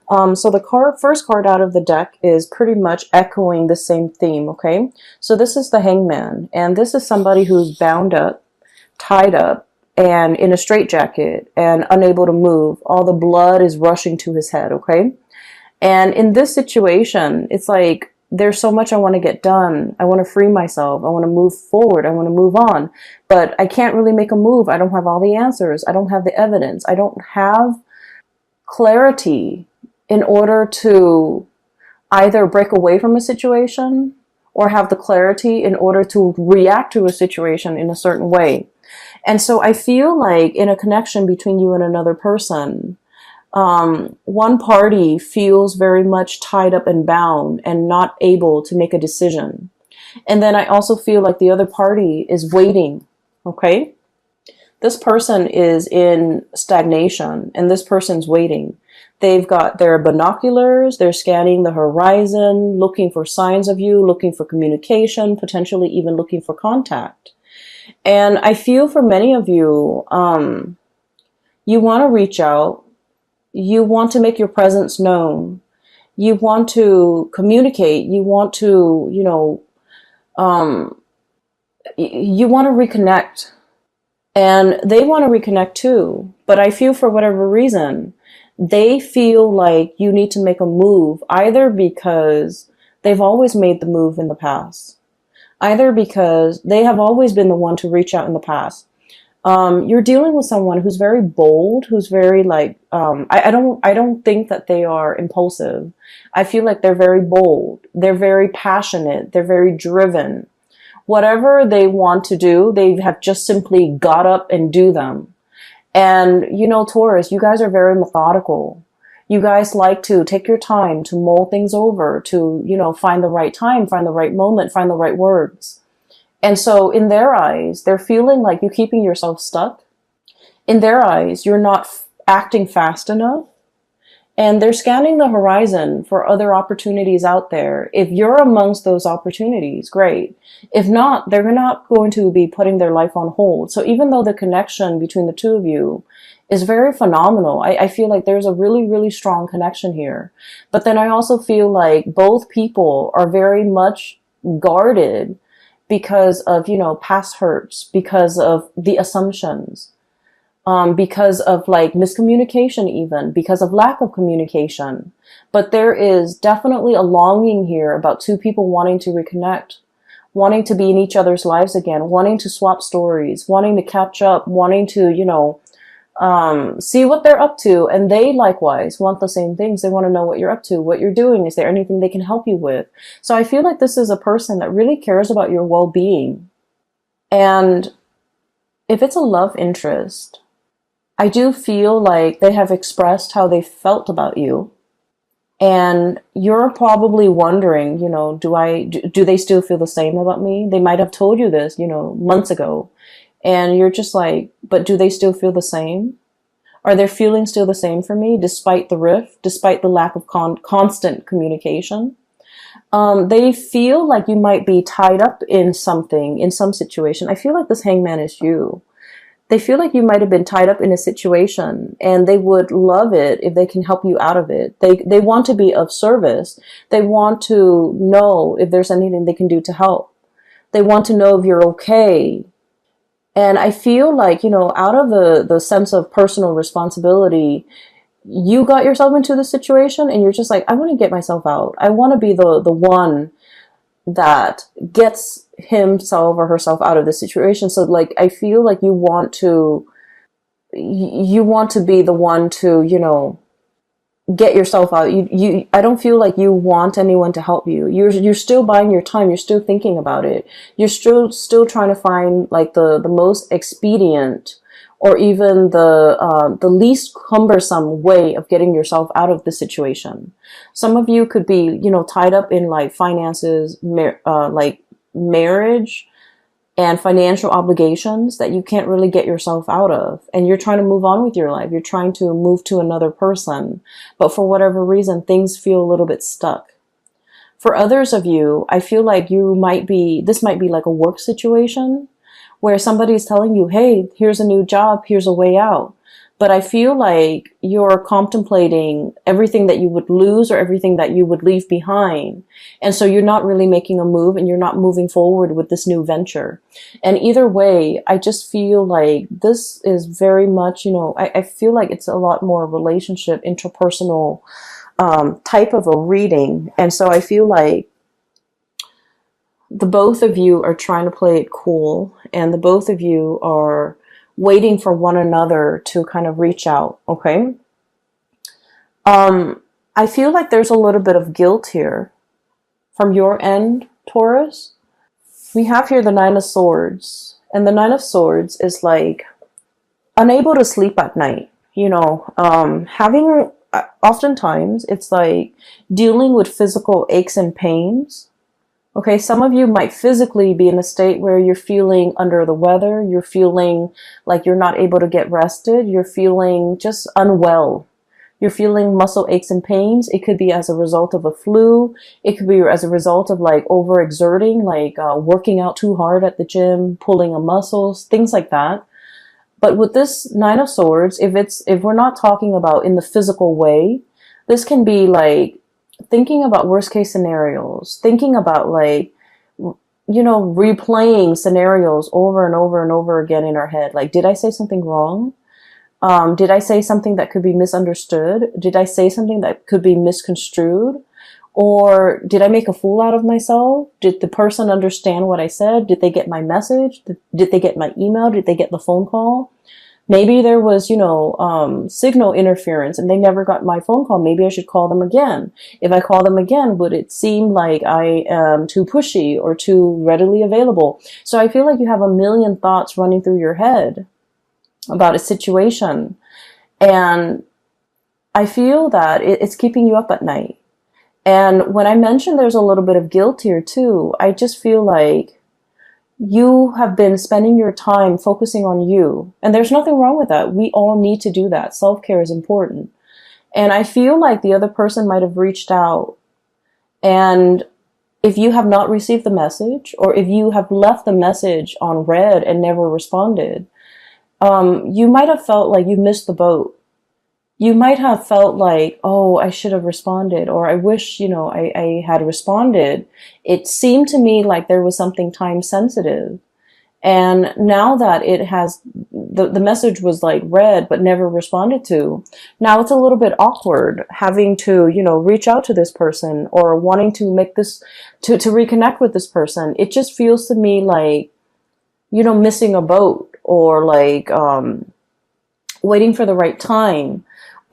So the first card out of the deck is pretty much echoing the same theme, okay? So this is the Hangman, and this is somebody who's bound up, tied up, and in a straitjacket and unable to move. All the blood is rushing to his head, okay? And in this situation, it's like there's so much I want to get done. I want to free myself. I want to move forward. I want to move on. But I can't really make a move. I don't have all the answers. I don't have the evidence. I don't have clarity in order to either break away from a situation or have the clarity in order to react to a situation in a certain way. And so I feel like in a connection between you and another person, one party feels very much tied up and bound and not able to make a decision. And then I also feel like the other party is waiting, okay? This person is in stagnation and this person's waiting. They've got their binoculars, they're scanning the horizon, looking for signs of you, looking for communication, potentially even looking for contact. And I feel for many of you, you want to reach out, you want to make your presence known, you want to communicate, you want to, you want to reconnect. And they want to reconnect too. But I feel for whatever reason, they feel like you need to make a move, either because they've always made the move in the past, either because they have always been the one to reach out in the past. You're dealing with someone who's very bold, who's very like, I don't think that they are impulsive. I feel like they're very bold. They're very passionate. They're very driven. Whatever they want to do, they have just simply got up and do them. And, Taurus, you guys are very methodical. You guys like to take your time to mull things over, to, find the right time, find the right moment, find the right words. And so in their eyes, they're feeling like you're keeping yourself stuck. In their eyes, you're not acting fast enough. And they're scanning the horizon for other opportunities out there. If you're amongst those opportunities, great. If not, they're not going to be putting their life on hold. So even though the connection between the two of you is very phenomenal, I feel like there's a really, really strong connection here. But then I also feel like both people are very much guarded because of, past hurts, because of the assumptions. Because of like miscommunication even, because of lack of communication. But there is definitely a longing here about two people wanting to reconnect, wanting to be in each other's lives again, wanting to swap stories, wanting to catch up, wanting to, see what they're up to. And they likewise want the same things. They want to know what you're up to, what you're doing. Is there anything they can help you with? So I feel like this is a person that really cares about your well-being. And if it's a love interest, I do feel like they have expressed how they felt about you. And you're probably wondering, do they still feel the same about me? They might have told you this, months ago. And you're just like, but do they still feel the same? Are their feelings still the same for me, despite the rift, despite the lack of constant communication? They feel like you might be tied up in something, in some situation. I feel like this Hangman is you. They feel like you might have been tied up in a situation and they would love it if they can help you out of it. They want to be of service. They want to know if there's anything they can do to help. They want to know if you're okay. And I feel like, out of the sense of personal responsibility, you got yourself into the situation and you're just like, I want to get myself out. I want to be the one that gets himself or herself out of the situation. So like, I feel like you want to be the one to, get yourself out. I don't feel like you want anyone to help you. You're still buying your time. You're still thinking about it. You're still trying to find like the most expedient or even the least cumbersome way of getting yourself out of the situation. Some of you could be, tied up in like finances, like marriage and financial obligations that you can't really get yourself out of. And you're trying to move on with your life. You're trying to move to another person. But for whatever reason, things feel a little bit stuck. For others of you, I feel like this might be like a work situation where somebody's telling you, hey, here's a new job, here's a way out. but I feel like you're contemplating everything that you would lose or everything that you would leave behind. And so you're not really making a move and you're not moving forward with this new venture. And either way, I just feel like this is very much, I feel like it's a lot more relationship, interpersonal type of a reading. And so I feel like the both of you are trying to play it cool, and the both of you are waiting for one another to kind of reach out. Okay. I feel like there's a little bit of guilt here from your end, Taurus. We have here the Nine of Swords, and the Nine of Swords is like unable to sleep at night, having oftentimes it's like dealing with physical aches and pains. Okay, some of you might physically be in a state where you're feeling under the weather, you're feeling like you're not able to get rested, you're feeling just unwell. You're feeling muscle aches and pains. It could be as a result of a flu. It could be as a result of like overexerting, like working out too hard at the gym, pulling on muscles, things like that. But with this Nine of Swords, if we're not talking about in the physical way, this can be like thinking about worst case scenarios, thinking about like, replaying scenarios over and over and over again in our head. Like, did I say something wrong? Did I say something that could be misunderstood? Did I say something that could be misconstrued? Or did I make a fool out of myself? Did the person understand what I said? Did they get my message? Did they get my email? Did they get the phone call? Maybe there was, signal interference and they never got my phone call. Maybe I should call them again. If I call them again, would it seem like I am too pushy or too readily available? So I feel like you have a million thoughts running through your head about a situation. And I feel that it's keeping you up at night. And when I mentioned there's a little bit of guilt here too, I just feel like you have been spending your time focusing on you. And there's nothing wrong with that. We all need to do that. Self-care is important. And I feel like the other person might have reached out. And if you have not received the message, or if you have left the message on read and never responded, you might have felt like you missed the boat. You might have felt like, oh, I should have responded, or I wish, I had responded. It seemed to me like there was something time sensitive. And now that it has, the message was like read, but never responded to. Now it's a little bit awkward having to, reach out to this person or wanting to make this, to reconnect with this person. It just feels to me like, missing a boat, or like, waiting for the right time.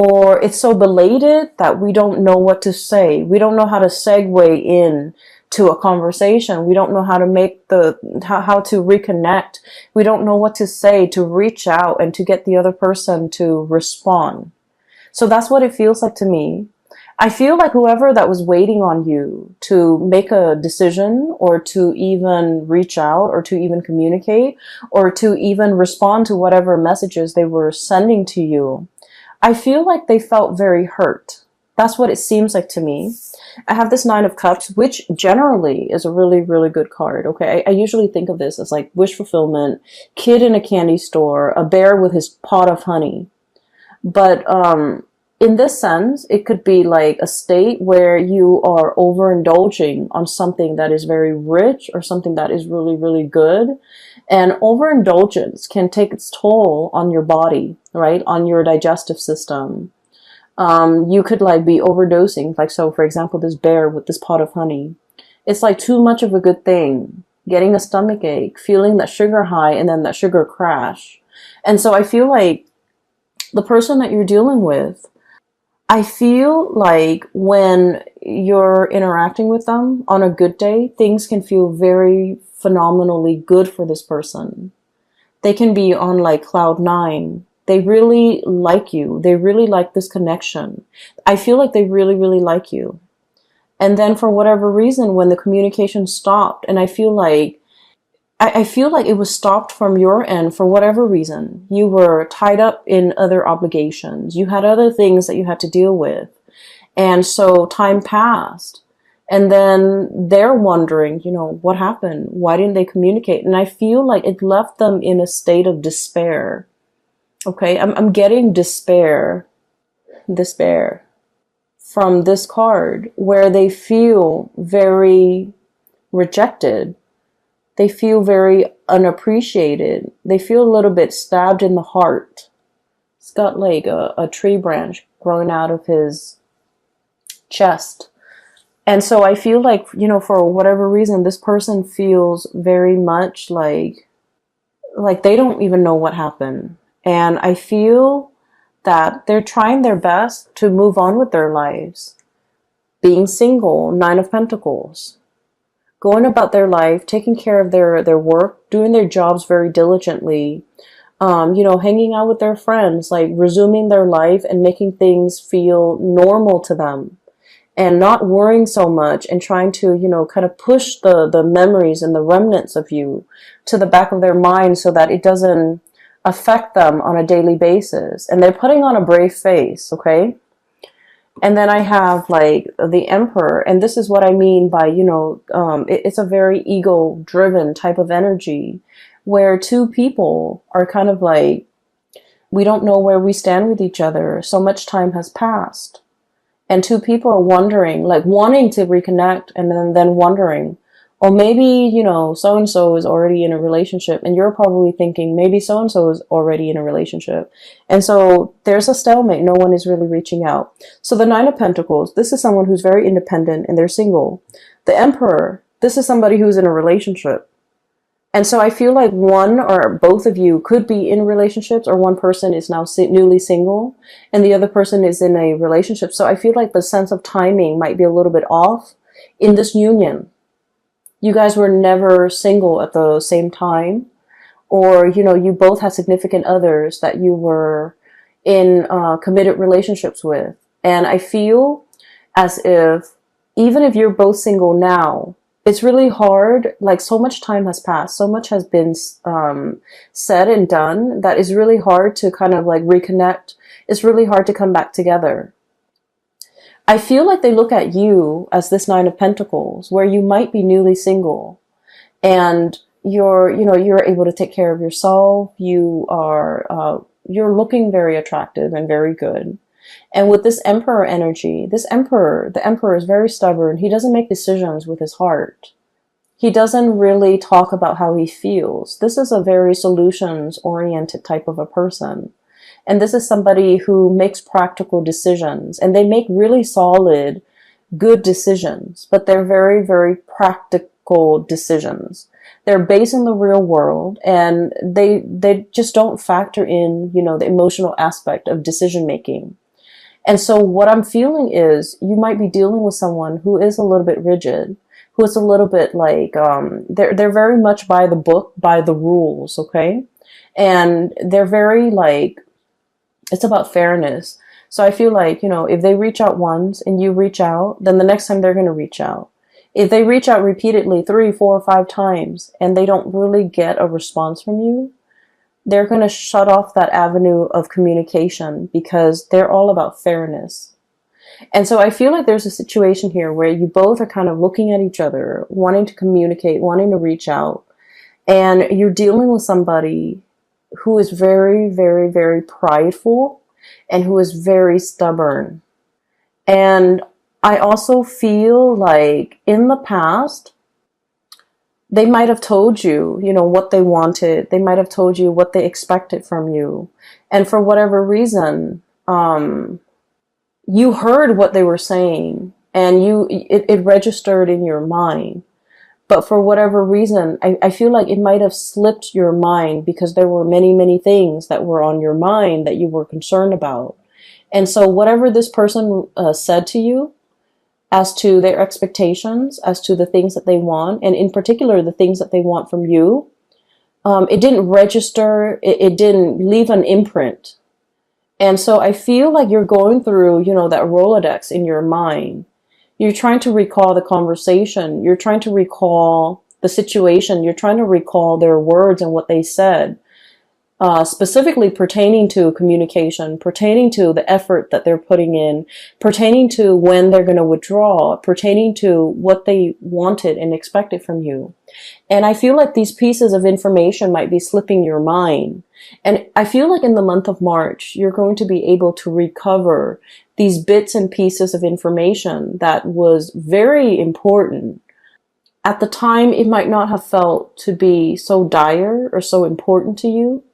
Or it's so belated that we don't know what to say. We don't know how to segue in to a conversation. We don't know how to how to reconnect. We don't know what to say to reach out and to get the other person to respond. So that's what it feels like to me. I feel like whoever that was waiting on you to make a decision, or to even reach out, or to even communicate, or to even respond to whatever messages they were sending to you, I feel like they felt very hurt. That's what it seems like to me. I have this Nine of Cups, which generally is a really, really good card. Okay, I usually think of this as like wish fulfillment, kid in a candy store, a bear with his pot of honey. But in this sense, it could be like a state where you are overindulging on something that is very rich, or something that is really, really good. And overindulgence can take its toll on your body, right? On your digestive system. You could like be overdosing. Like, so for example, this bear with this pot of honey, it's like too much of a good thing, getting a stomach ache, feeling that sugar high and then that sugar crash. And so I feel like the person that you're dealing with, I feel like when you're interacting with them on a good day, things can feel very phenomenally good for this person. They can be on like cloud nine. They really like you. They really like this connection. I feel like they really, really like you. And then for whatever reason, when the communication stopped, and I feel like it was stopped from your end for whatever reason. You were tied up in other obligations. You had other things that you had to deal with. And so time passed. And then they're wondering, what happened? Why didn't they communicate? And I feel like it left them in a state of despair. Okay, I'm getting despair from this card where they feel very rejected. They feel very unappreciated. They feel a little bit stabbed in the heart. It's got like a tree branch growing out of his chest. And so I feel like, for whatever reason, this person feels very much like they don't even know what happened. And I feel that they're trying their best to move on with their lives. Being single, Nine of Pentacles. Going about their life, taking care of their work, doing their jobs very diligently, hanging out with their friends, like resuming their life and making things feel normal to them and not worrying so much and trying to, kind of push the memories and the remnants of you to the back of their mind so that it doesn't affect them on a daily basis. And they're putting on a brave face, okay? And then I have like the Emperor, and this is what I mean by, it's a very ego driven type of energy where two people are kind of like, we don't know where we stand with each other. So much time has passed. And two people are wondering, like wanting to reconnect and then wondering, oh, maybe, so-and-so is already in a relationship. And you're probably thinking maybe so-and-so is already in a relationship. And so there's a stalemate. No one is really reaching out. So the Nine of Pentacles, this is someone who's very independent and they're single. The Emperor, this is somebody who's in a relationship. And so I feel like one or both of you could be in relationships, or one person is now newly single and the other person is in a relationship. So I feel like the sense of timing might be a little bit off in this union. You guys were never single at the same time, or, you both had significant others that you were in committed relationships with. And I feel as if even if you're both single now, it's really hard, like so much time has passed, so much has been said and done that it's really hard to kind of like reconnect. It's really hard to come back together. I feel like they look at you as this Nine of Pentacles, where you might be newly single and you're able to take care of yourself. You're looking very attractive and very good. And with this Emperor energy, the Emperor is very stubborn. He doesn't make decisions with his heart. He doesn't really talk about how he feels. This is a very solutions-oriented type of a person. And this is somebody who makes practical decisions. And they make really solid, good decisions. But they're very, very practical decisions. They're based in the real world. And they just don't factor in, the emotional aspect of decision making. And so what I'm feeling is you might be dealing with someone who is a little bit rigid, who is a little bit like, they're very much by the book, by the rules, okay? And they're very like, it's about fairness. So I feel like, if they reach out once and you reach out, then the next time they're going to reach out. If they reach out repeatedly 3, 4, 5 times and they don't really get a response from you, they're going to shut off that avenue of communication because they're all about fairness. And so I feel like there's a situation here where you both are kind of looking at each other, wanting to communicate, wanting to reach out, and you're dealing with somebody who is very, very, very prideful and who is very stubborn. And I also feel like in the past, they might have told you, what they wanted. They might have told you what they expected from you. And for whatever reason, you heard what they were saying and it registered in your mind. But for whatever reason, I feel like it might have slipped your mind because there were many, many things that were on your mind that you were concerned about. And so whatever this person said to you, as to their expectations, as to the things that they want, and in particular, the things that they want from you, it didn't register, it didn't leave an imprint. And so I feel like you're going through, that Rolodex in your mind. You're trying to recall the conversation. You're trying to recall the situation. You're trying to recall their words and what they said. specifically pertaining to communication, pertaining to the effort that they're putting in, pertaining to when they're going to withdraw, pertaining to what they wanted and expected from you. And I feel like these pieces of information might be slipping your mind. And I feel like in the month of March, you're going to be able to recover these bits and pieces of information that was very important. At the time, it might not have felt to be so dire or so important to you.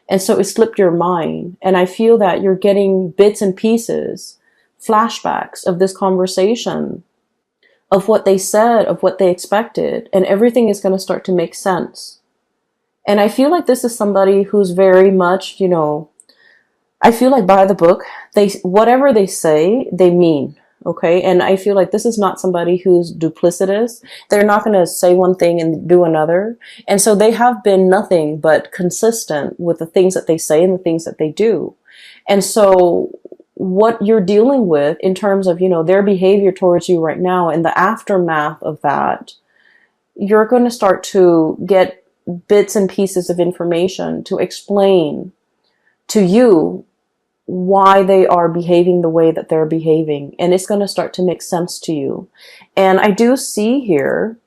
And so it slipped your mind. And I feel that you're getting bits and pieces, flashbacks of this conversation, of what they said, of what they expected, and everything is going to start to make sense. And I feel like this is somebody who's very much, I feel like by the book, whatever they say, they mean. Okay. And I feel like this is not somebody who's duplicitous. They're not going to say one thing and do another. And so they have been nothing but consistent with the things that they say and the things that they do. And so what you're dealing with in terms of, their behavior towards you right now and the aftermath of that, you're going to start to get bits and pieces of information to explain to you why they are behaving the way that they're behaving. And it's going to start to make sense to you. And I do see here